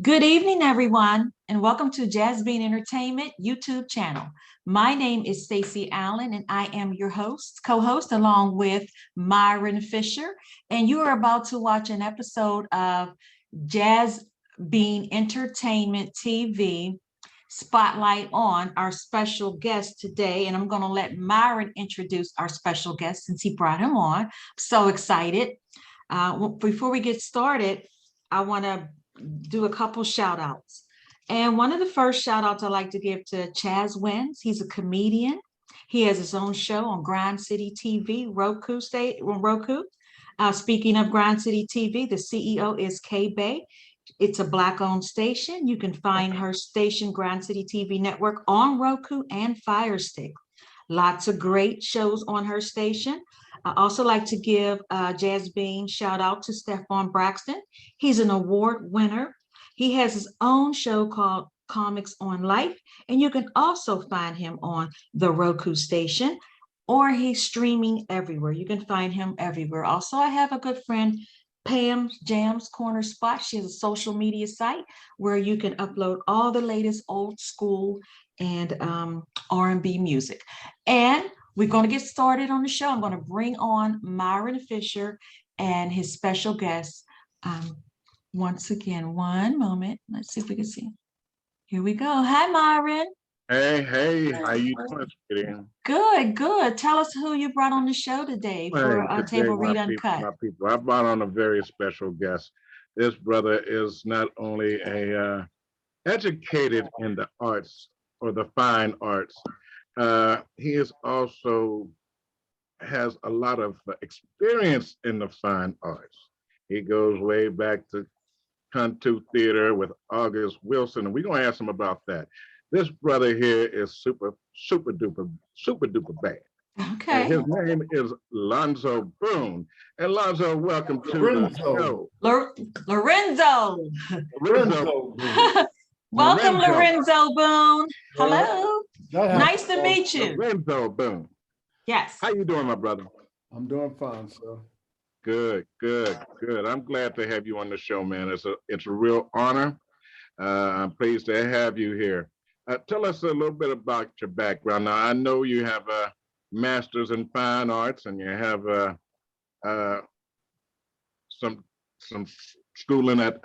Good evening, everyone, and welcome to Jazz Bean Entertainment YouTube channel. My name is Stacey Allen, and I am your co-host, along with Myron Fisher. And you are about to watch an episode of Jazz Bean Entertainment TV Spotlight on our special guest today. And I'm going to let Myron introduce our special guest since he brought him on. So excited. Before we get started, I want to do a couple shout outs. And one of the first shout outs I like to give to Chaz Wins. He's a comedian. He has his own show on Grind City TV, Roku. Speaking of Grind City TV, the CEO is K Bay. It's a Black-owned station. You can find her station, Grind City TV Network, on Roku and Fire Stick. Lots of great shows on her station. I also like to give Jazz Bean shout out to Stephon Braxton. He's an award winner. He has his own show called Comics on Life, and you can also find him on the Roku station, or he's streaming everywhere. You can find him everywhere. Also, I have a good friend, Pam Jam's Corner Spot. She has a social media site where you can upload all the latest old school and R&B music. And we're going to get started on the show. I'm going to bring on Myron Fisher and his special guest. Once again, one moment. Let's see if we can see. Here we go. Hi, Myron. Hey, how you doing, sweetie? Good. Tell us who you brought on the show today for Table Read Uncut. I brought on a very special guest. This brother is not only educated in the arts or the fine arts, he is also has a lot of experience in the fine arts. He goes way back to Kuntu Theater with August Wilson, and we're gonna ask him about that. This brother here is super duper bad. Okay. And his name is Lorenzo Boone. And Lonzo, welcome to the show. Lorenzo. Welcome, Lorenzo Boone. Hello. Nice to meet you. Lorenzo Boone. Yes. How you doing, my brother? I'm doing fine, sir. Good. I'm glad to have you on the show, man. It's a real honor. I'm pleased to have you here. Tell us a little bit about your background. Now, I know you have a master's in fine arts, and you have some schooling at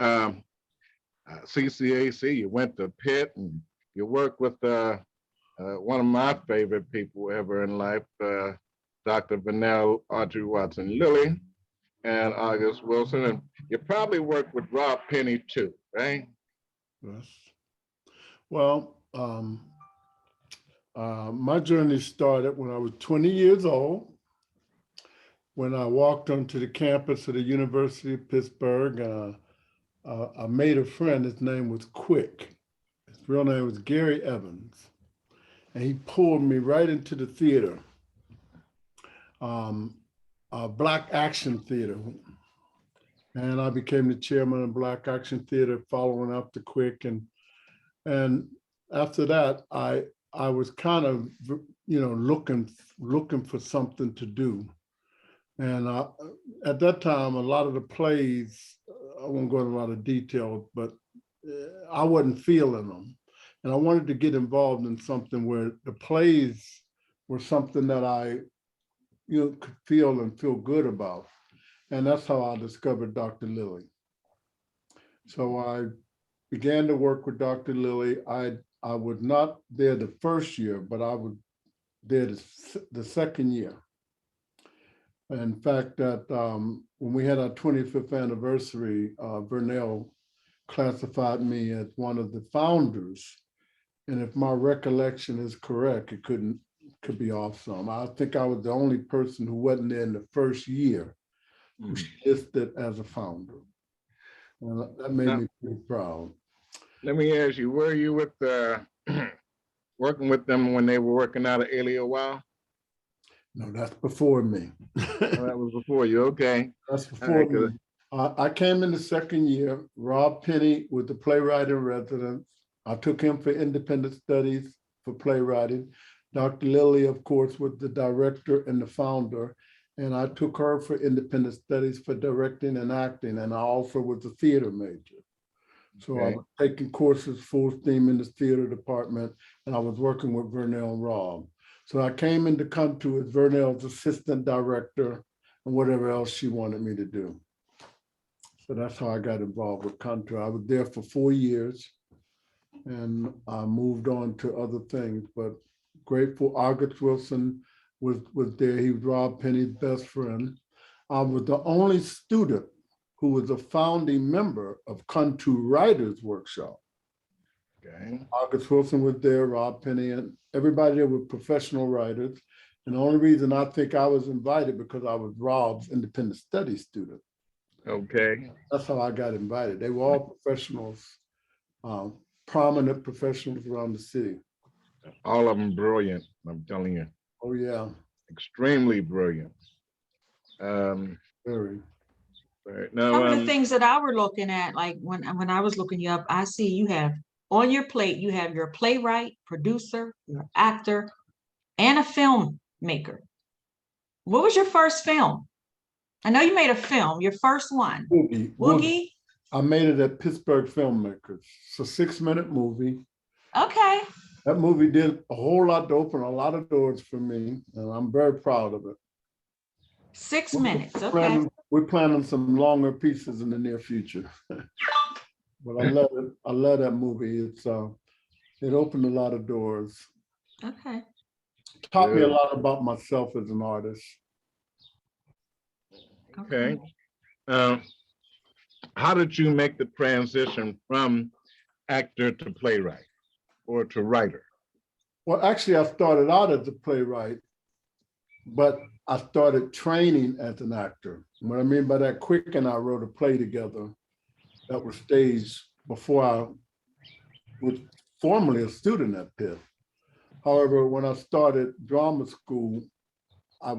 CCAC. You went to Pitt, and you worked with one of my favorite people ever in life, Dr. Vanell Audrey Watson Lilly and August Wilson. And you probably worked with Rob Penny too, right? Yes. Well, my journey started when I was 20 years old, when I walked onto the campus of the University of Pittsburgh. I made a friend. His name was Quick. His real name was Gary Evans. And he pulled me right into the theater, Black Action Theater. And I became the chairman of Black Action Theater following after Quick. And after that, I was kind of, looking for something to do. And at that time, a lot of the plays, I won't go into a lot of detail, but I wasn't feeling them. And I wanted to get involved in something where the plays were something that I could feel and feel good about. And that's how I discovered Dr. Lilly. So I began to work with Dr. Lilly. I was not there the first year, but I was there the second year. In fact, that when we had our 25th anniversary, Vernell classified me as one of the founders. And if my recollection is correct, it could be off some. I think I was the only person who wasn't there in the first year who listed as a founder. And that made me pretty proud. Let me ask you, were you with working with them when they were working out of Wow? No, that's before me. That was before you, okay. That's before me. I came in the second year. Rob Penny was the playwright in residence. I took him for independent studies for playwriting. Dr. Lilly, of course, was the director and the founder. And I took her for independent studies for directing and acting. And I also was a theater major. So I was taking courses full steam in the theater department, and I was working with Vernell and Rob. So I came into Kuntu as Vernell's assistant director and whatever else she wanted me to do. So that's how I got involved with Kuntu. I was there for 4 years, and I moved on to other things, but grateful August Wilson was there. He was Rob Penny's best friend. I was the only student who was a founding member of Kuntu Writers Workshop. Okay. August Wilson was there, Rob Penny, and everybody there were professional writers. And the only reason I think I was invited because I was Rob's independent studies student. Okay. That's how I got invited. They were all professionals, prominent professionals around the city. All of them brilliant, I'm telling you. Oh yeah. Extremely brilliant. Very. Right. Now, Some of the things that I were looking at, like when I was looking you up, I see you have on your plate, you have your playwright, producer, your actor, and a filmmaker. What was your first film? I know you made a film, your first one. Woogie. I made it at Pittsburgh Filmmakers. It's a 6-minute movie. Okay. That movie did a whole lot to open a lot of doors for me, and I'm very proud of it. 6 minutes, okay. We're planning some longer pieces in the near future. But I love it. I love that movie. It opened a lot of doors. Okay. Taught me a lot about myself as an artist. Okay. How did you make the transition from actor to playwright or to writer? Well, actually, I started out as a playwright, but I started training as an actor. What I mean by that, Quick and I wrote a play together that was staged before I was formerly a student at Pitt. However, when I started drama school, I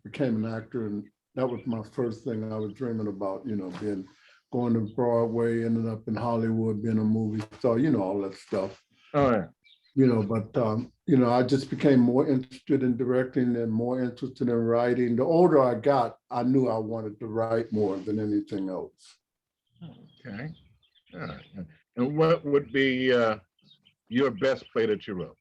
became an actor, and that was my first thing I was dreaming about, going to Broadway, ended up in Hollywood, being a movie star, all that stuff. Oh, yeah. I just became more interested in directing and more interested in writing. The older I got, I knew I wanted to write more than anything else. Okay. All right. And what would be your best play that you wrote?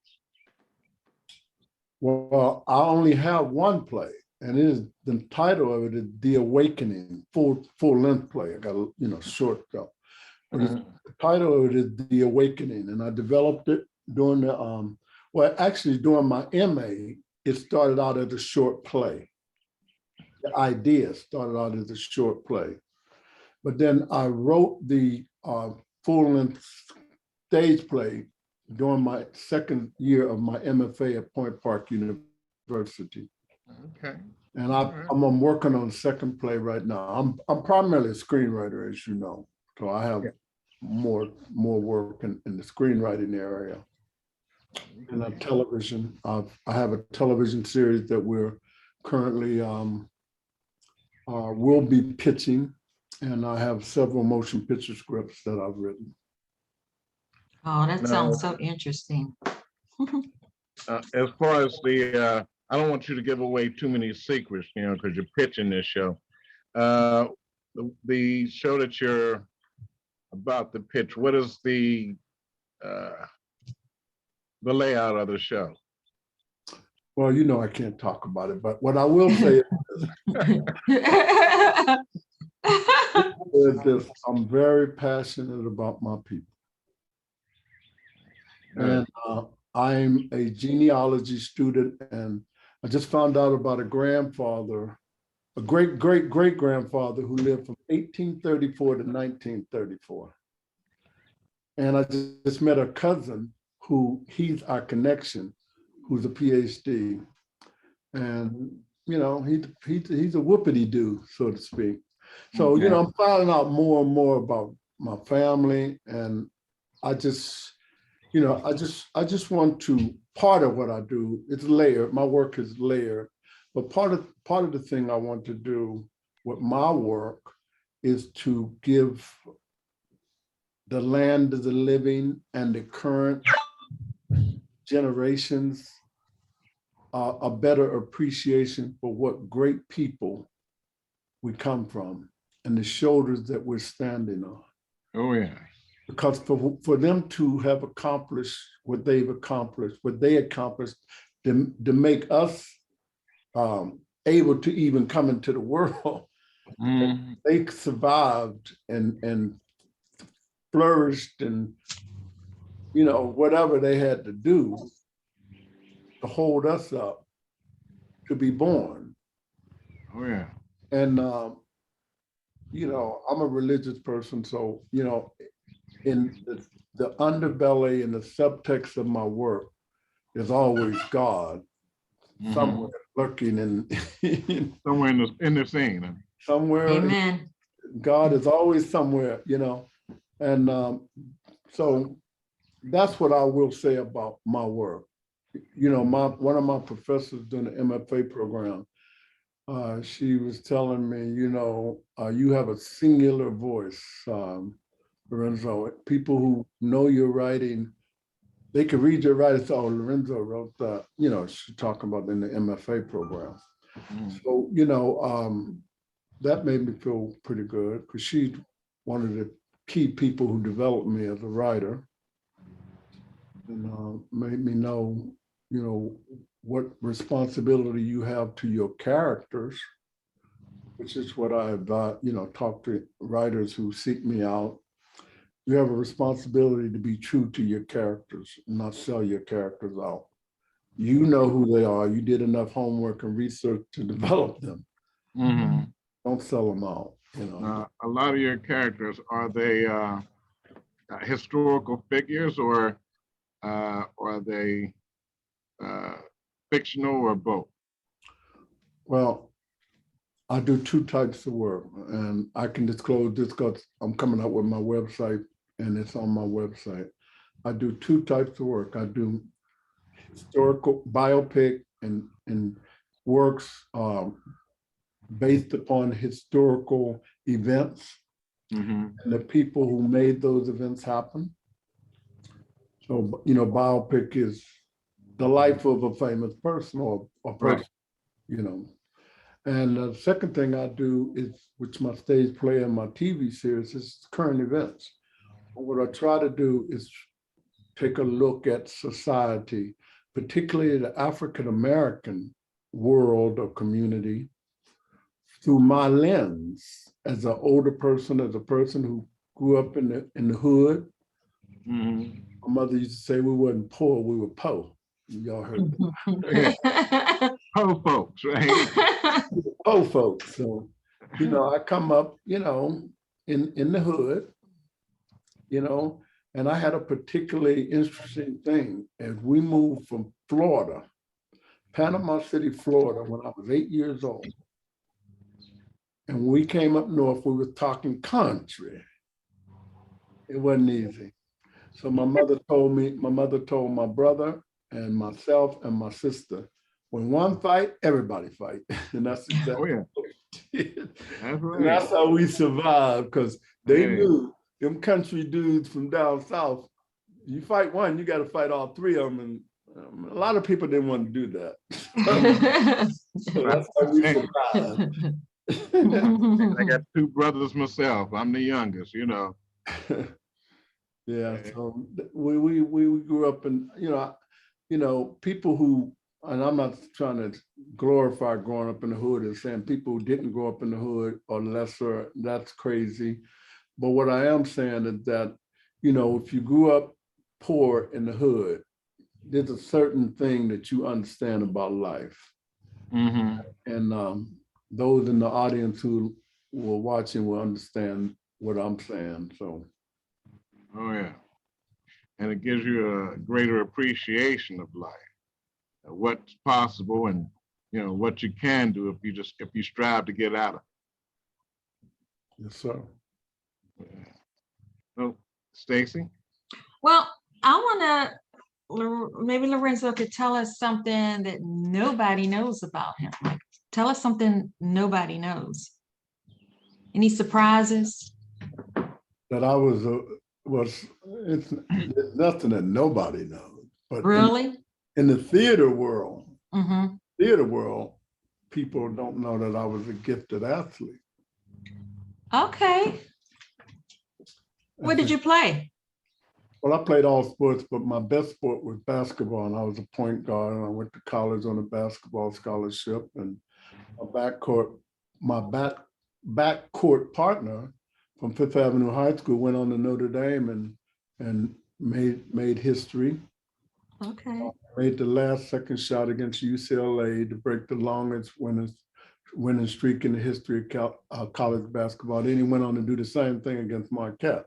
Well, I only have one play, and the title of it is The Awakening, full-length play. I got a short stuff. But the title of it is The Awakening, and I developed it during during my MA, it started out as a short play. The idea started out as a short play. But then I wrote the full-length stage play during my second year of my MFA at Point Park University. Okay. And I'm working on a second play right now. I'm primarily a screenwriter, as you know. So I have more work in the screenwriting area. And on television, I have a television series that we're currently will be pitching, and I have several motion picture scripts that I've written. Oh, that sounds so interesting. As far as I don't want you to give away too many secrets, because you're pitching this show. The show that you're about to pitch, what is the layout of the show? Well, I can't talk about it, but what I will say is this: I'm very passionate about my people. And I'm a genealogy student, and I just found out about a grandfather, a great-great-great-grandfather who lived from 1834 to 1934. And I just met a cousin he's our connection, who's a PhD. And, he's a whoopity-doo, so to speak. So, Okay. I'm finding out more and more about my family, and I just want to, part of what I do, it's layered, my work is layered, but part of the thing I want to do with my work is to give the land of the living and the current generations a better appreciation for what great people we come from and the shoulders that we're standing on. Oh, yeah. Because for them to have accomplished what they accomplished, to make us able to even come into the world, they survived and flourished, and whatever they had to do to hold us up to be born. Oh, yeah. And I'm a religious person, so in the underbelly and the subtext of my work is always God somewhere lurking in somewhere in the scene. somewhere. Amen. God is always somewhere, and so that's what I will say about my work. One of my professors during the MFA program, she was telling me, you have a singular voice, Lorenzo. People who know your writing, they can read your writing. So Lorenzo wrote that, she's talking about in the MFA program. So, that made me feel pretty good, because she's one of the key people who developed me as a writer, and made me know, what responsibility you have to your characters, which is what I talk to writers who seek me out. You have a responsibility to be true to your characters, not sell your characters out. You know who they are. You did enough homework and research to develop them. Don't sell them out. A lot of your characters, are they historical figures, or are they fictional, or both? Well, I do two types of work, and I can disclose this because I'm coming up with my website, and it's on my website. I do two types of work. I do historical biopic and works based upon historical events and the people who made those events happen. So, biopic is the life of a famous person or a person, right. And the second thing I do is, which my stage play and my TV series, is current events. What I try to do is take a look at society, particularly the African-American world or community, through my lens as an older person, as a person who grew up in the hood. My mother used to say we wasn't poor, we were po. Y'all heard that. Po folks, right? Po folks. So, I come up, in the hood, and I had a particularly interesting thing. As we moved from Florida, Panama City, Florida, when I was 8 years old, and we came up north, we were talking country. It wasn't easy. So my mother told my brother and myself and my sister, when one fight, everybody fight. And that's exactly what we did. That's right. And that's how we survived, because they knew them country dudes from down south, you fight one, you got to fight all three of them. And a lot of people didn't want to do that. So that's how we survived. I got two brothers myself. I'm the youngest, Yeah, so we grew up in, people who, and I'm not trying to glorify growing up in the hood and saying people who didn't grow up in the hood are lesser, that's crazy. But what I am saying is that, if you grew up poor in the hood, there's a certain thing that you understand about life. And those in the audience who were watching will understand what I'm saying, so. Oh, yeah. And it gives you a greater appreciation of life, what's possible, and what you can do if you strive to get out of it. Yes, sir. Yeah. So, Stacy? Well, I want to, maybe Lorenzo could tell us something that nobody knows about him. Tell us something nobody knows. Any surprises? That I it's nothing that nobody knows. But really? In the theater world, people don't know that I was a gifted athlete. Okay. What did you play? Well, I played all sports, but my best sport was basketball, and I was a point guard, and I went to college on a basketball scholarship. And my backcourt partner from Fifth Avenue High School went on to Notre Dame and made history. Okay. Made the last second shot against UCLA to break the longest winning streak in the history of college basketball. Then he went on to do the same thing against Marquette.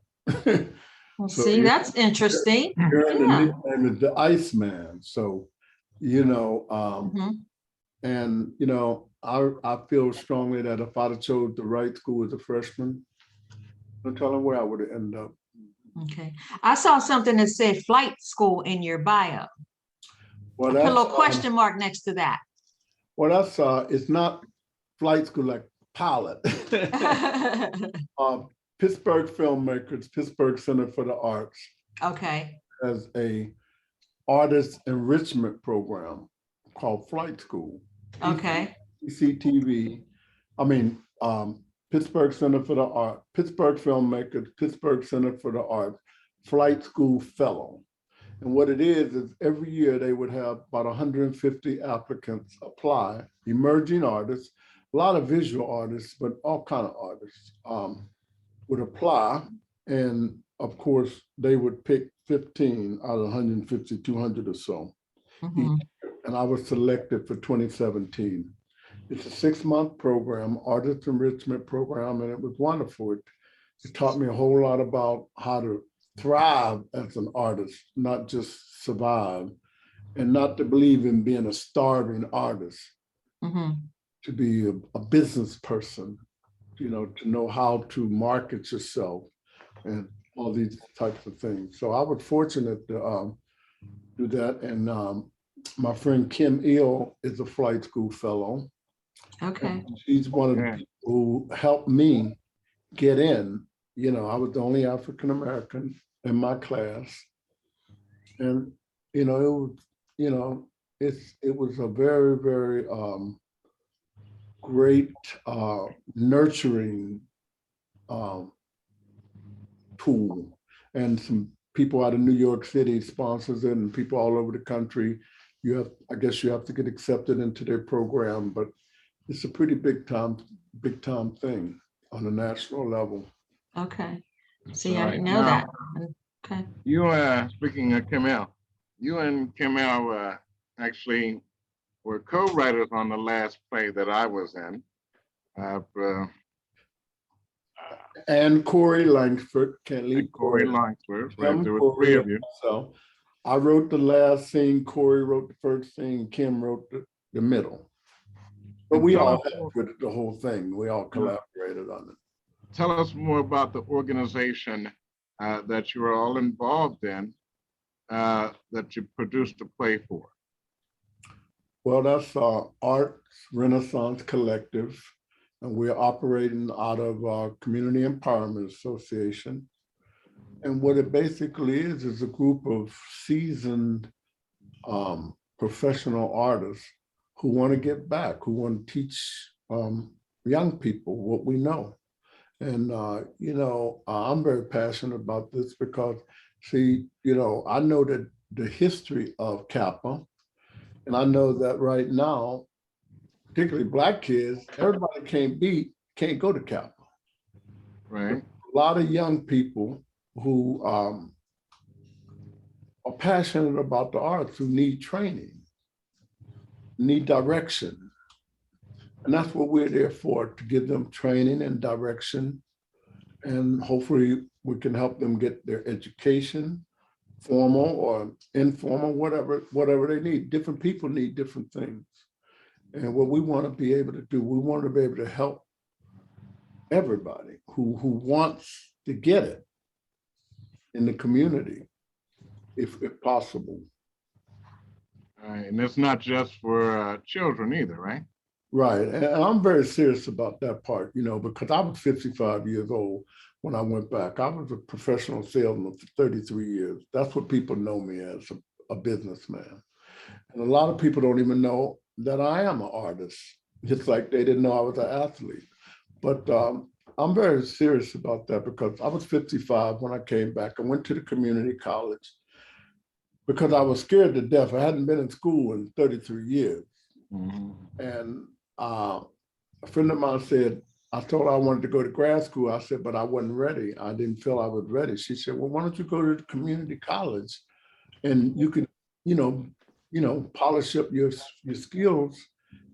Well, So, see, that's interesting. The Yeah. nickname is the Iceman. So, Mhm. and I feel strongly that if I'd have chose the right school as a freshman, I'm telling where I would have ended up. Okay. I saw something that said flight school in your bio. Well, I put a that's little question mark next to that. well, that's it's not flight school like pilot. Pittsburgh filmmakers, Pittsburgh Center for the Arts Okay. has a artist enrichment program called Flight School. Okay. PCTV, Pittsburgh Center for the Art, Pittsburgh filmmakers, Pittsburgh Center for the Arts, Flight School Fellow. And what it is every year they would have about 150 applicants apply, emerging artists, a lot of visual artists, but all kind of artists would apply. And of course, they would pick 15 out of 150, 200 or so. Mhm. And I was selected for 2017. It's a 6-month program, artist enrichment program, and it was wonderful. It taught me a whole lot about how to thrive as an artist, not just survive, and not to believe in being a starving artist, Mhm. to be a business person, to know how to market yourself and all these types of things. So I was fortunate to do that. And my friend Kim Eel is a flight school fellow. Okay. She's one of the people who helped me get in. I was the only African American in my class, and it was a very, very great nurturing tool. And some people out of New York City sponsors it, and people all over the country. I guess you have to get accepted into their program, but it's a pretty big time thing on a national level. Okay. See, I Right. didn't know Now, that. Okay. You, speaking of Kamel, you and Kamel actually were co-writers on the last play that I was in. And Corey Langsford, can't leave Corey Corey. Langsford, right? There were 3 of you. So I wrote the last scene, Corey wrote the first scene, Kim wrote the middle. But we all helped with the whole thing. We all collaborated on it. Tell us more about the organization that you were all involved in, that you produced the play for. Well, that's our Arts Renaissance Collective, and we're operating out of our Community Empowerment Association. And what it basically is a group of seasoned professional artists who want to get back, who want to teach young people what we know. And, I'm very passionate about this because, see, I know that the history of Kappa, and I know that right now, particularly Black kids, everybody can't go to Kappa. Right. A lot of young people who are passionate about the arts, who need training, need direction. And that's what we're there for, to give them training and direction. And hopefully we can help them get their education, formal or informal, whatever they need. Different people need different things. And what we want to be able to do, we want to be able to help everybody who wants to get it in the community, if possible. All right. And it's not just for children either, right? Right. And I'm very serious about that part, because I was 55 years old when I went back. I was a professional salesman for 33 years. That's what people know me as, a businessman. And a lot of people don't even know that I am an artist, just like they didn't know I was an athlete. But I'm very serious about that because I was 55 when I came back. I went to the community college because I was scared to death. I hadn't been in school in 33 years. And a friend of mine said, I told her I wanted to go to grad school. I said, but I wasn't ready. I didn't feel I was ready. She said, well, why don't you go to the community college and you could, polish up your skills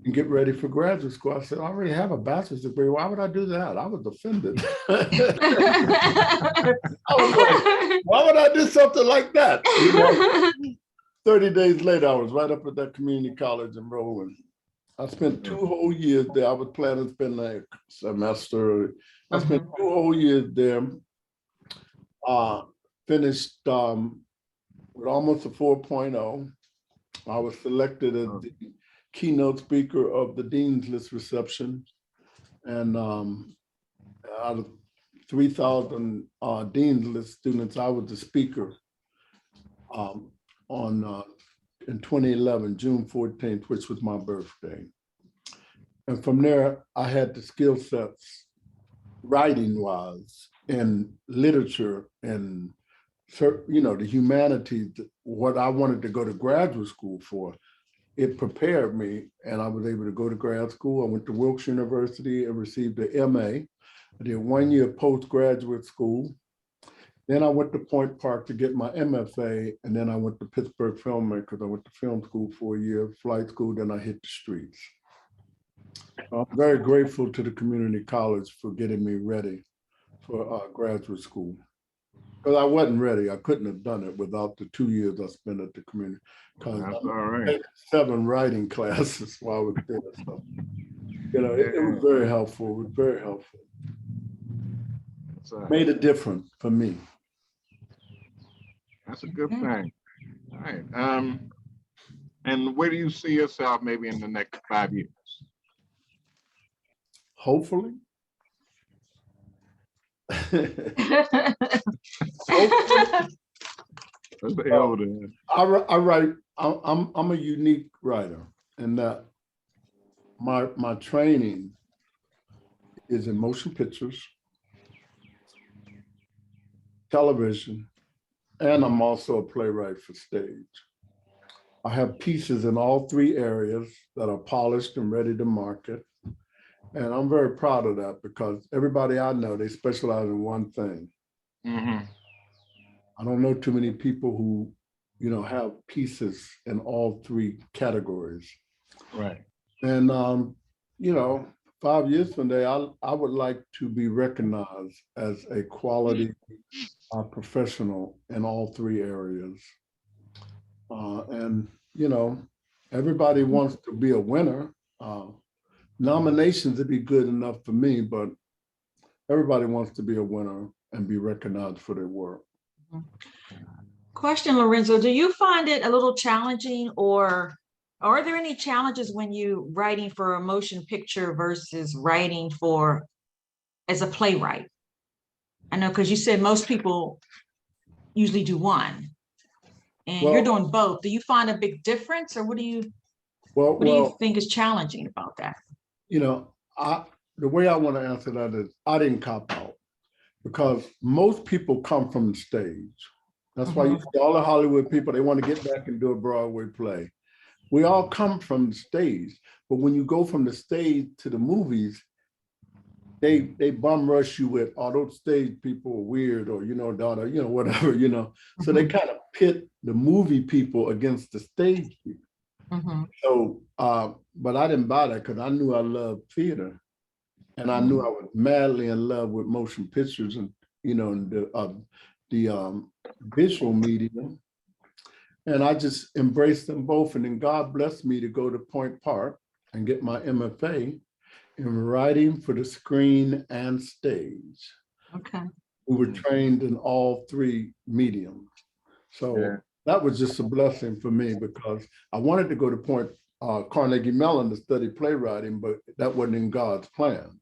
and get ready for graduate school. I said, I already have a bachelor's degree. Why would I do that? I was offended. I was like, why would I do something like that? 30 days later, I was right up at that community college enrolling. I spent 2 whole years there. I was planning to spend a semester. I spent 2 whole years there. Finished with almost a 4.0. I was selected as the keynote speaker of the Dean's List reception. And out of 3,000 Dean's List students, I was the speaker in 2011, June 14th, which was my birthday. And from there, I had the skill sets, writing-wise, and literature, and the humanities, what I wanted to go to graduate school for. It prepared me, and I was able to go to grad school. I went to Wilkes University and received an MA. I did 1 year postgraduate school. Then I went to Point Park to get my MFA, and then I went to Pittsburgh Filmmakers. I went to film school for a year, flight school, then I hit the streets. I'm very grateful to the community college for getting me ready for graduate school. Because I wasn't ready. I couldn't have done it without the 2 years I spent at the community. Because I had 7 writing classes while I was there. So, it was very helpful. It was very helpful. Made a difference for me. That's a good thing. All right. And where do you see yourself maybe in the next 5 years? Hopefully. I write. I'm a unique writer in that my training is in motion pictures, television, and I'm also a playwright for stage. I have pieces in all 3 areas that are polished and ready to market. And I'm very proud of that because everybody I know, they specialize in one thing. I don't know too many people who, have pieces in all 3 categories. Right. And, 5 years from now, I would like to be recognized as a quality professional in all 3 areas. And, everybody wants to be a winner. Nominations would be good enough for me, but everybody wants to be a winner and be recognized for their work. Question, Lorenzo, do you find it a little challenging, or are there any challenges when you writing for a motion picture versus writing as a playwright? I know, because you said most people usually do one, and you're doing both. Do you find a big difference, or what do you think is challenging about that? The way I want to answer that is I didn't cop out because most people come from the stage. That's why you see all the Hollywood people, they want to get back and do a Broadway play. We all come from the stage, but when you go from the stage to the movies, they bum rush you with, oh, those stage people are weird, or, whatever, So they kind of pit the movie people against the stage people. So, but I didn't buy that because I knew I loved theater, and I knew I was madly in love with motion pictures and, the visual medium. And I just embraced them both. And then God blessed me to go to Point Park and get my MFA in writing for the screen and stage. Okay. We were trained in all 3 mediums. So that was just a blessing for me because I wanted to go to Carnegie Mellon to study playwriting, but that wasn't in God's plan.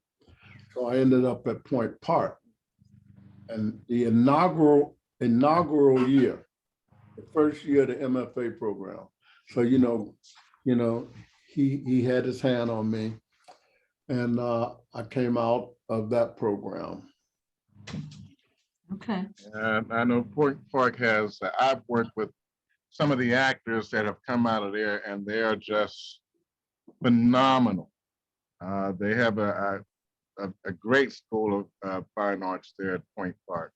So I ended up at Point Park. And the inaugural year, the first year of the MFA program. So, he had his hand on me, and I came out of that program. Okay. And I know Point Park has, I've worked with some of the actors that have come out of there, and they are just phenomenal. They have a great school of fine arts there at Point Park.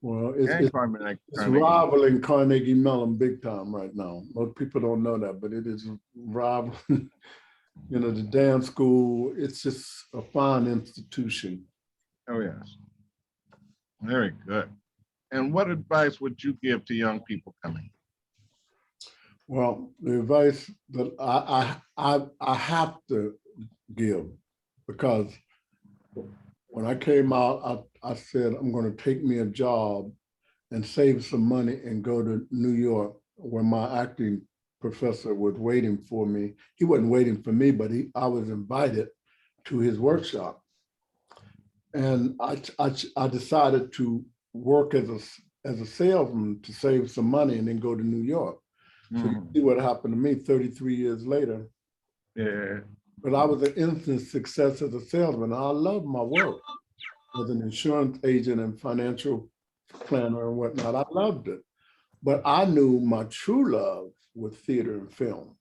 Well, And it's Carnegie. rivaling Carnegie Mellon big time right now. Most people don't know that, but it is rivaling. You know, the dance school, it's just a fine institution. Oh, yes. Very good. And what advice would you give to young people coming? Well, the advice that I have to give, because when I came out, I said, I'm going to take me a job and save some money and go to New York, where my acting professor was waiting for me. He wasn't waiting for me, but I was invited to his workshop. And I decided to work as a salesman to save some money and then go to New York. So you see what happened to me 33 years later. Yeah. But I was an instant success as a salesman. I loved my work as an insurance agent and financial planner and whatnot. I loved it. But I knew my true love was theater and film.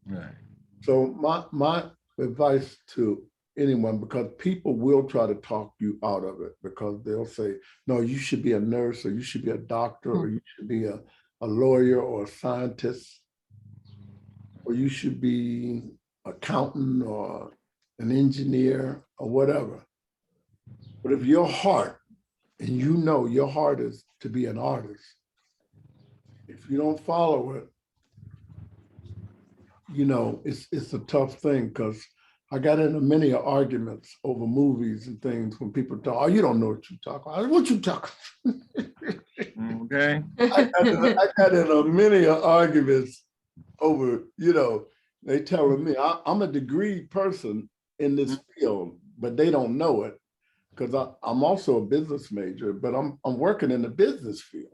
Right. So my advice to anyone, because people will try to talk you out of it, because they'll say, no, you should be a nurse, or you should be a doctor, or you should be a lawyer or a scientist, or you should be accountant or an engineer or whatever. But if your heart, and you know your heart is to be an artist, if you don't follow it, you know, it's a tough thing, because I got into many arguments over movies and things when people talk, oh, you don't know what you talk about. What you talk about? Okay. I got into many arguments over, you know, they telling me I'm a degree person in this field, but they don't know it, because I'm also a business major, but I'm working in the business field.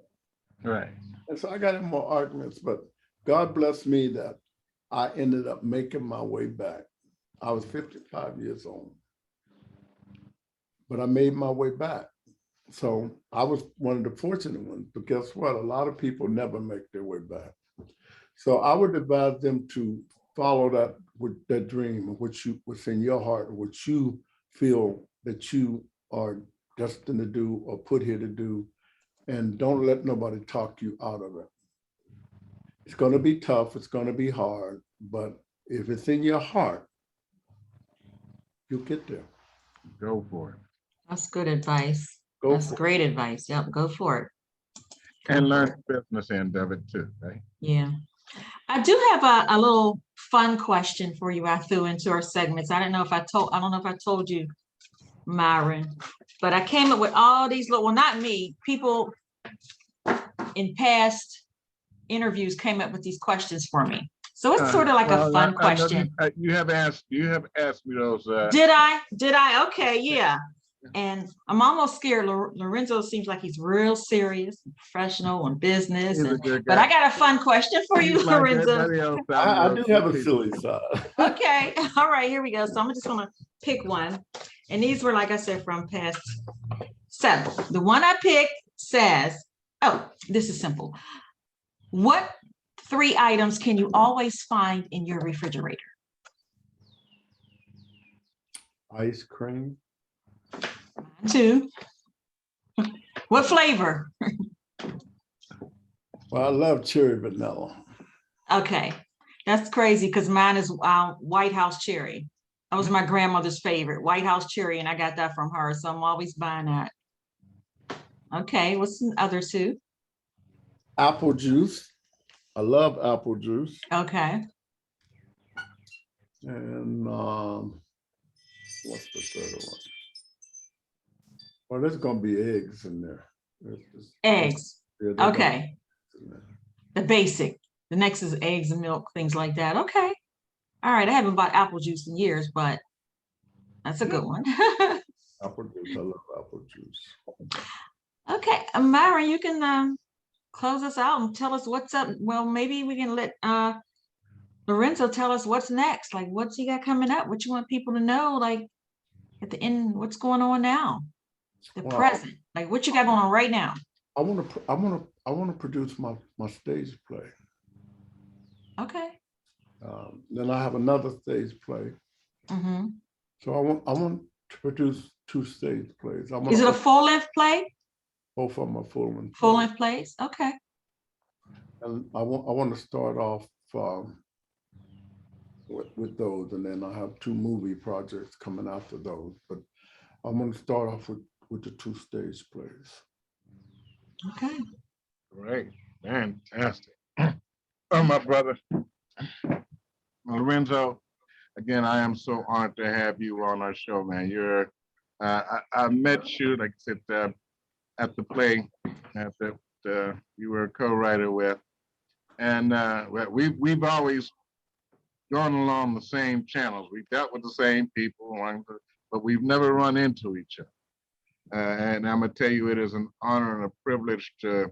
Right. And so I got in more arguments, but God bless me that I ended up making my way back. I was 55 years old, but I made my way back. So I was one of the fortunate ones, but guess what? A lot of people never make their way back. So I would advise them to follow that dream of what's in your heart, what you feel that you are destined to do or put here to do, and don't let nobody talk you out of it. It's going to be tough, it's going to be hard, but if it's in your heart, you'll get there. Go for it. That's good advice. Go That's for it. great advice. Yep, go for it. And learn the business end of it too, right? Yeah. I do have a little fun question for you I threw into our segments. I don't know if I told you, Myron, but I came up with all these little, well, not me, people in past interviews came up with these questions for me. So it's sort of like a fun question. You have asked me those. Did I? Okay, yeah. And I'm almost scared. Lorenzo seems like he's real serious, and professional, and business. But I got a fun question for you, Lorenzo. I do have a silly side. Okay, all right, here we go. So I'm just gonna pick one. And these were, like I said, from past several. The one I picked says, oh, this is simple. What 3 items can you always find in your refrigerator? Ice cream. 2. What flavor? Well, I love cherry vanilla. Okay, that's crazy because mine is White House cherry. That was my grandmother's favorite, White House cherry, and I got that from her, so I'm always buying that. Okay, what's the other 2? Apple juice. I love apple juice. Okay. And what's the third one? Well, there's going to be eggs in there. Eggs. Yeah, Okay. The basic. The next is eggs and milk, things like that. Okay. All right. I haven't bought apple juice in years, but that's a good one. Apple juice. I love apple juice. Okay. Myron, you can close us out and tell us what's up. Well, maybe we can let Lorenzo tell us what's next. Like, what's he got coming up? What you want people to know? Like, at the end, what's going on now? The Well, present, like what you got going on right now? I want to produce my stage play. Okay. Then I have another stage play. Mm-hmm. So I want to produce 2 stage plays. Is it a full-length play? Both of them are full-length. Full-length plays? Okay. And I want to start off with those, and then I have 2 movie projects coming after those. But I'm going to start off with the 2 stage plays. Okay. Great, fantastic. Oh, my brother, Lorenzo, again, I am so honored to have you on our show, man. I met you, like I said, at the play that you were a co-writer with, and we've always gone along the same channels. We dealt with the same people, but we've never run into each other. And I'm gonna tell you, it is an honor and a privilege to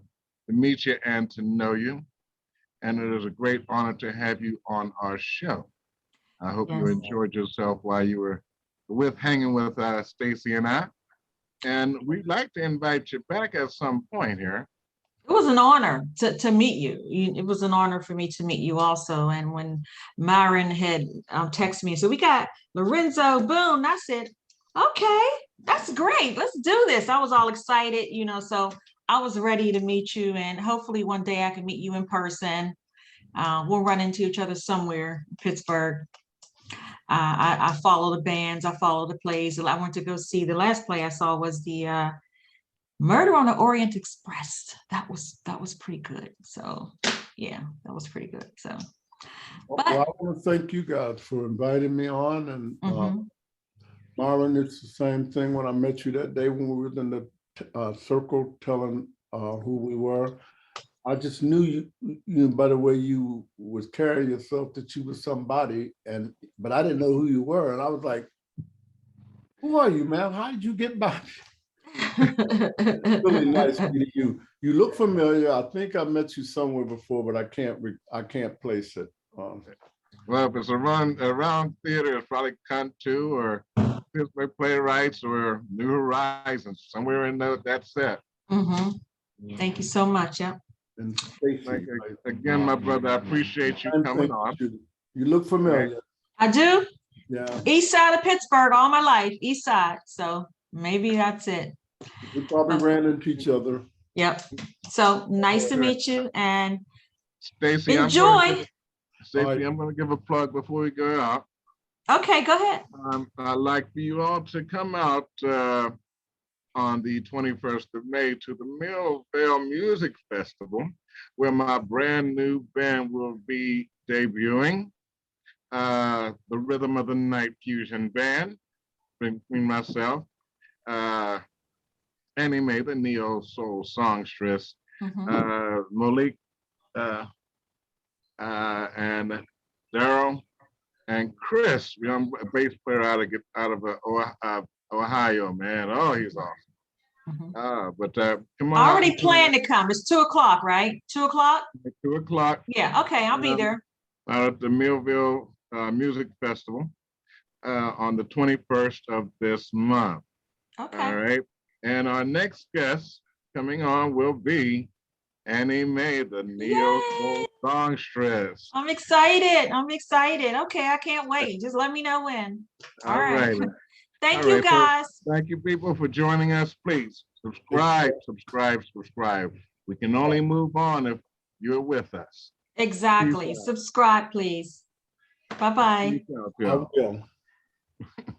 meet you and to know you. And it is a great honor to have you on our show. I hope you Yes. enjoyed yourself while you were hanging with Stacy and I. And we'd like to invite you back at some point here. It was an honor to meet you. It was an honor for me to meet you also. And when Myron had texted me, so we got Lorenzo Boone, I said, okay, that's great. Let's do this. I was all excited, so I was ready to meet you. And hopefully one day I can meet you in person. We'll run into each other somewhere in Pittsburgh. I follow the bands. I follow the plays. I went to go see, the last play I saw was the Murder on the Orient Express. That was pretty good. So yeah, that was pretty good. So, but Well, I want to thank you guys for inviting me on. And Marlon, it's the same thing when I met you that day when we were in the circle telling who we were. I just knew you by the way you was carrying yourself that you was somebody, but I didn't know who you were. And I was like, who are you, man? How did you get by? Really nice meeting you. You look familiar. I think I met you somewhere before, but I can't place it. Well, if it's around theater, it's probably Cunt 2 or Pittsburgh Playwrights or New Horizons, somewhere in that set. Thank you so much. Yeah. And Stacey, Again, my brother, I appreciate you coming on. You look familiar. I do. Yeah. East side of Pittsburgh all my life, east side. So maybe that's it. We probably ran into each other. Yep. So nice to meet you and Stacey, enjoy. I'm going to give a plug before we go out. Okay, go ahead. I'd like for you all to come out on the 21st of May to the Millvale Music Festival, where my brand new band will be debuting, the Rhythm of the Night Fusion Band, between myself, Annie Mae, the neo soul songstress, Malik, and Daryl, and Chris, young bass player out of Ohio, man. Oh, he's awesome. But come on. I already planned to come. It's 2:00, right? 2:00? 2:00. Yeah, okay, I'll be there. At the Millville Music Festival on the 21st of this month. Okay. All right. And our next guest coming on will be Annie Mae, the neo soul songstress. I'm excited. Okay, I can't wait. Just let me know when. All right. Thank you, guys. So thank you, people, for joining us. Please subscribe. We can only move on if you're with us. Exactly. Subscribe, please. Bye-bye. I will.